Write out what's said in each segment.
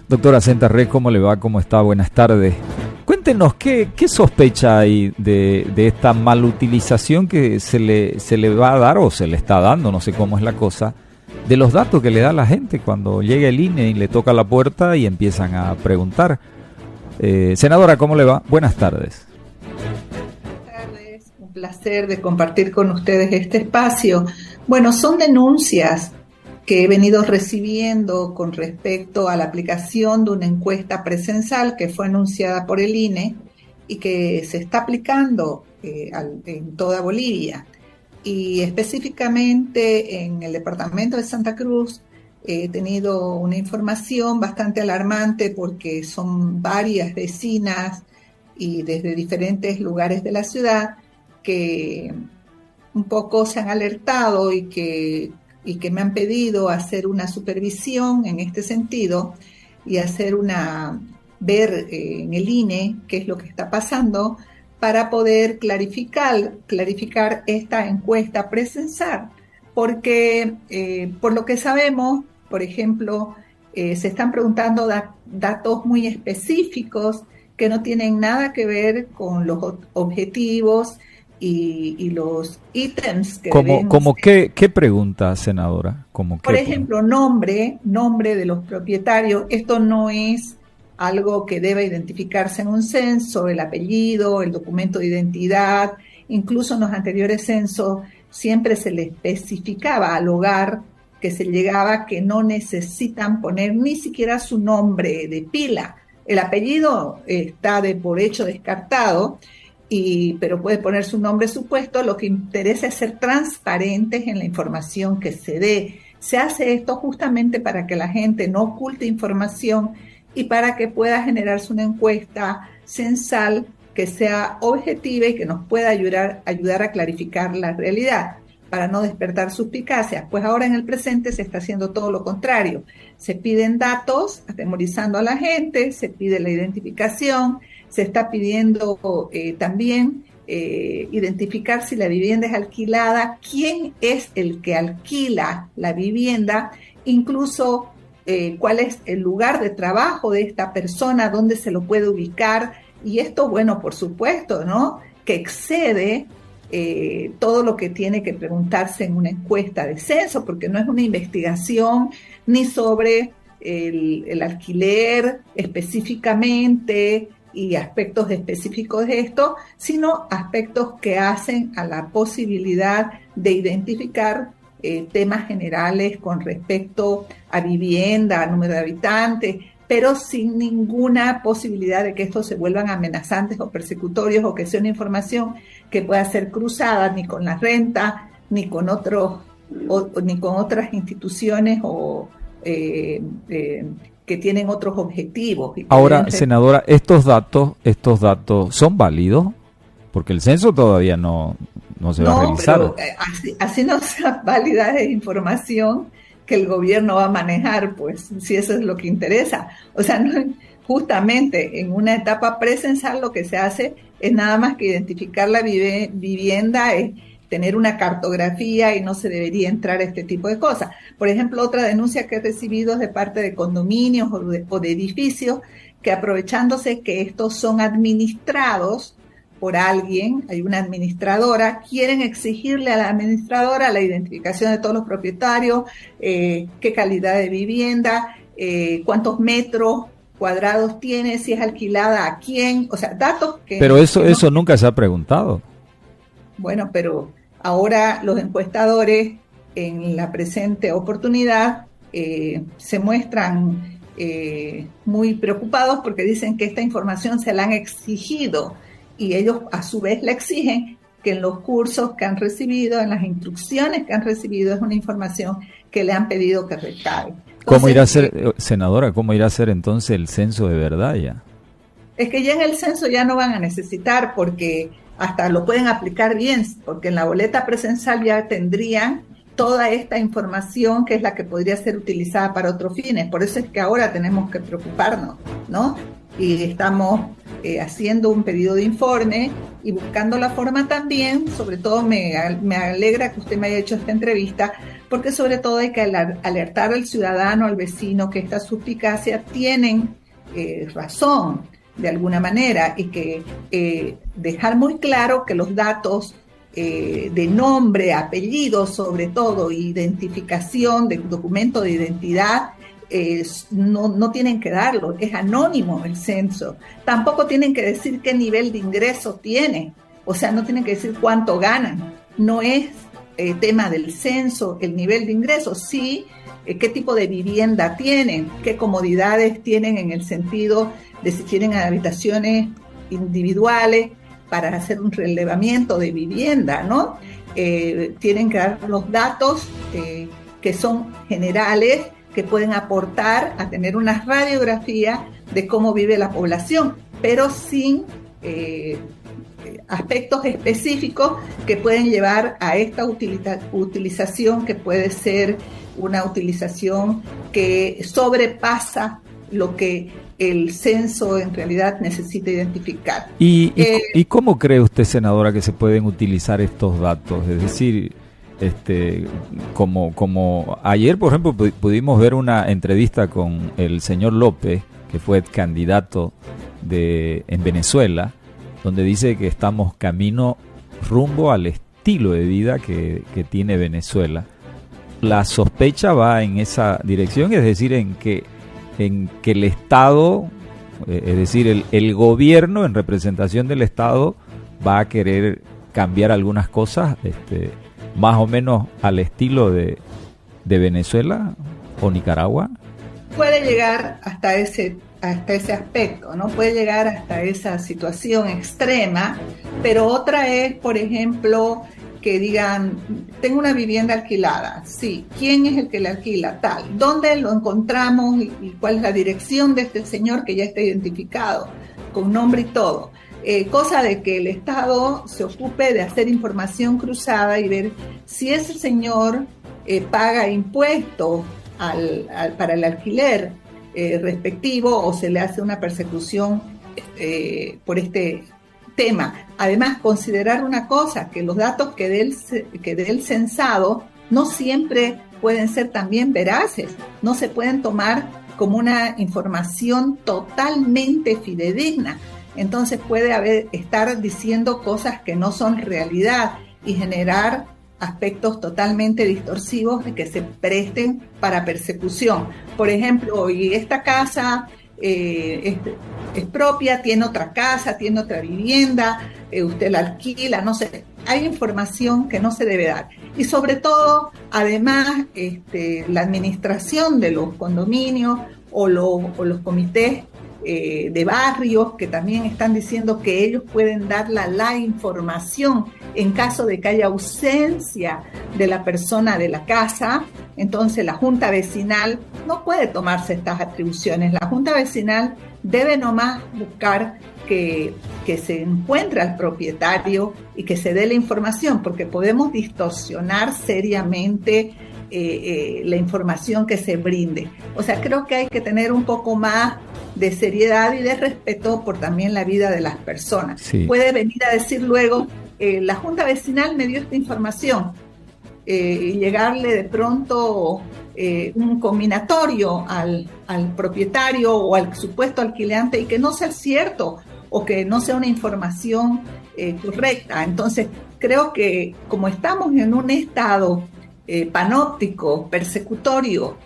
Doctora Sentarrez, ¿cómo le va? ¿Cómo está? Buenas tardes. Cuéntenos, ¿qué sospecha hay de esta malutilización que se le va a dar o se le está dando, no sé cómo es la cosa, de los datos que le da la gente cuando llega el INE y le toca la puerta y empiezan a preguntar? Senadora, ¿cómo le va? Buenas tardes. Buenas tardes, un placer de compartir con ustedes este espacio. Bueno, son denuncias que he venido recibiendo con respecto a la aplicación de una encuesta presencial que fue anunciada por el INE y que se está aplicando en toda Bolivia. Y específicamente en el departamento de Santa Cruz he tenido una información bastante alarmante porque son varias vecinas y desde diferentes lugares de la ciudad que un poco se han alertado y que me han pedido hacer una supervisión en este sentido y ver en el INE qué es lo que está pasando para poder clarificar esta encuesta presencial, porque por lo que sabemos, por ejemplo, se están preguntando datos muy específicos que no tienen nada que ver con los objetivos y los ítems que deben ser. ¿Qué pregunta, senadora? Por ejemplo, nombre de los propietarios. Esto no es algo que deba identificarse en un censo, el apellido, el documento de identidad. Incluso en los anteriores censos siempre se le especificaba al hogar que se llegaba que no necesitan poner ni siquiera su nombre de pila. El apellido está por hecho descartado, pero puede poner su nombre supuesto. Lo que interesa es ser transparentes en la información que se dé. Se hace esto justamente para que la gente no oculte información y para que pueda generarse una encuesta censal que sea objetiva y que nos pueda ayudar a clarificar la realidad, para no despertar suspicacias. Pues ahora en el presente se está haciendo todo lo contrario. Se piden datos, atemorizando a la gente, se pide la identificación, se está pidiendo también identificar si la vivienda es alquilada, quién es el que alquila la vivienda, incluso cuál es el lugar de trabajo de esta persona, dónde se lo puede ubicar. Y esto, bueno, por supuesto, ¿no?, que excede todo lo que tiene que preguntarse en una encuesta de censo, porque no es una investigación ni sobre el alquiler específicamente y aspectos específicos de esto, sino aspectos que hacen a la posibilidad de identificar temas generales con respecto a vivienda, a número de habitantes, pero sin ninguna posibilidad de que estos se vuelvan amenazantes o persecutorios o que sea una información que pueda ser cruzada ni con la renta, ni con ni con otras instituciones que tienen otros objetivos. Ahora, senadora, ¿estos datos son válidos? Porque el censo todavía no se va a realizar. Pero así no sea válida de información que el gobierno va a manejar, pues, si eso es lo que interesa. O sea, justamente en una etapa presencial lo que se hace es nada más que identificar la vivienda, es tener una cartografía y no se debería entrar a este tipo de cosas. Por ejemplo, otra denuncia que he recibido es de parte de condominios o de edificios que, aprovechándose que estos son administrados por alguien, hay una administradora, quieren exigirle a la administradora la identificación de todos los propietarios, qué calidad de vivienda, cuántos metros cuadrados tiene, si es alquilada a quién, o sea, datos que... Pero eso nunca se ha preguntado. Bueno, pero ahora los encuestadores en la presente oportunidad se muestran muy preocupados porque dicen que esta información se la han exigido y ellos a su vez la exigen, que en los cursos que han recibido, en las instrucciones que han recibido, es una información que le han pedido que recabe. ¿Cómo irá a ser, senadora, cómo irá a ser entonces el censo de verdad ya? Es que ya en el censo ya no van a necesitar, porque hasta lo pueden aplicar bien, porque en la boleta presencial ya tendrían toda esta información que es la que podría ser utilizada para otros fines. Por eso es que ahora tenemos que preocuparnos, ¿no? Y estamos haciendo un pedido de informe y buscando la forma también, sobre todo me alegra que usted me haya hecho esta entrevista, porque sobre todo hay que alertar al ciudadano, al vecino, que estas suspicacias tienen razón de alguna manera, y que dejar muy claro que los datos de nombre, apellido sobre todo, identificación, de documento de identidad, no tienen que darlo, es anónimo el censo. Tampoco tienen que decir qué nivel de ingreso tienen, o sea, no tienen que decir cuánto ganan. No es tema del censo el nivel de ingreso, sí qué tipo de vivienda tienen, qué comodidades tienen en el sentido de si tienen habitaciones individuales para hacer un relevamiento de vivienda, ¿no? Tienen que dar los datos que son generales, que pueden aportar a tener una radiografía de cómo vive la población, pero sin aspectos específicos que pueden llevar a esta utilización, que puede ser una utilización que sobrepasa lo que el censo en realidad necesita identificar. ¿Y cómo cree usted, senadora, que se pueden utilizar estos datos? Es decir, como ayer, por ejemplo, pudimos ver una entrevista con el señor López, que fue candidato en Venezuela, donde dice que estamos camino rumbo al estilo de vida que tiene Venezuela. La sospecha va en esa dirección, es decir, en que el Estado, es decir, el gobierno en representación del Estado va a querer cambiar algunas cosas, más o menos al estilo de Venezuela o Nicaragua. Puede llegar hasta ese aspecto, ¿no? Puede llegar hasta esa situación extrema, pero otra es, por ejemplo, que digan, tengo una vivienda alquilada, sí, ¿quién es el que la alquila? Tal, ¿dónde lo encontramos y cuál es la dirección de este señor que ya está identificado, con nombre y todo? Cosa de que el Estado se ocupe de hacer información cruzada y ver si ese señor paga impuestos para el alquiler respectivo, o se le hace una persecución por este tema. Además, considerar una cosa, que los datos que dé el censado no siempre pueden ser también veraces, no se pueden tomar como una información totalmente fidedigna. Entonces puede estar diciendo cosas que no son realidad y generar aspectos totalmente distorsivos de que se presten para persecución. Por ejemplo, y esta casa es propia, tiene otra casa, tiene otra vivienda, usted la alquila, no sé. Hay información que no se debe dar. Y sobre todo, además, la administración de los condominios o los comités de barrios, que también están diciendo que ellos pueden dar la información en caso de que haya ausencia de la persona de la casa. Entonces la Junta Vecinal no puede tomarse estas atribuciones. La Junta Vecinal debe nomás buscar que se encuentre al propietario y que se dé la información, porque podemos distorsionar seriamente la información que se brinde. O sea, creo que hay que tener un poco más de seriedad y de respeto por también la vida de las personas. Sí. Puede venir a decir luego, la Junta Vecinal me dio esta información, y llegarle de pronto un combinatorio al propietario o al supuesto alquilante, y que no sea cierto o que no sea una información correcta. Entonces, creo que como estamos en un estado panóptico, persecutorio,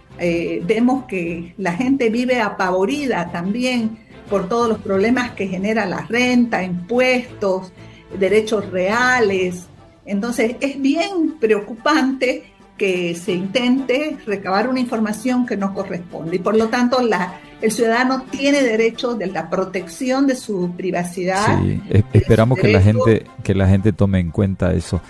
vemos que la gente vive apavorida también por todos los problemas que genera la renta, impuestos, derechos reales. Entonces es bien preocupante que se intente recabar una información que no corresponde, y por lo tanto el ciudadano tiene derecho de la protección de su privacidad. Sí, esperamos que la gente tome en cuenta eso.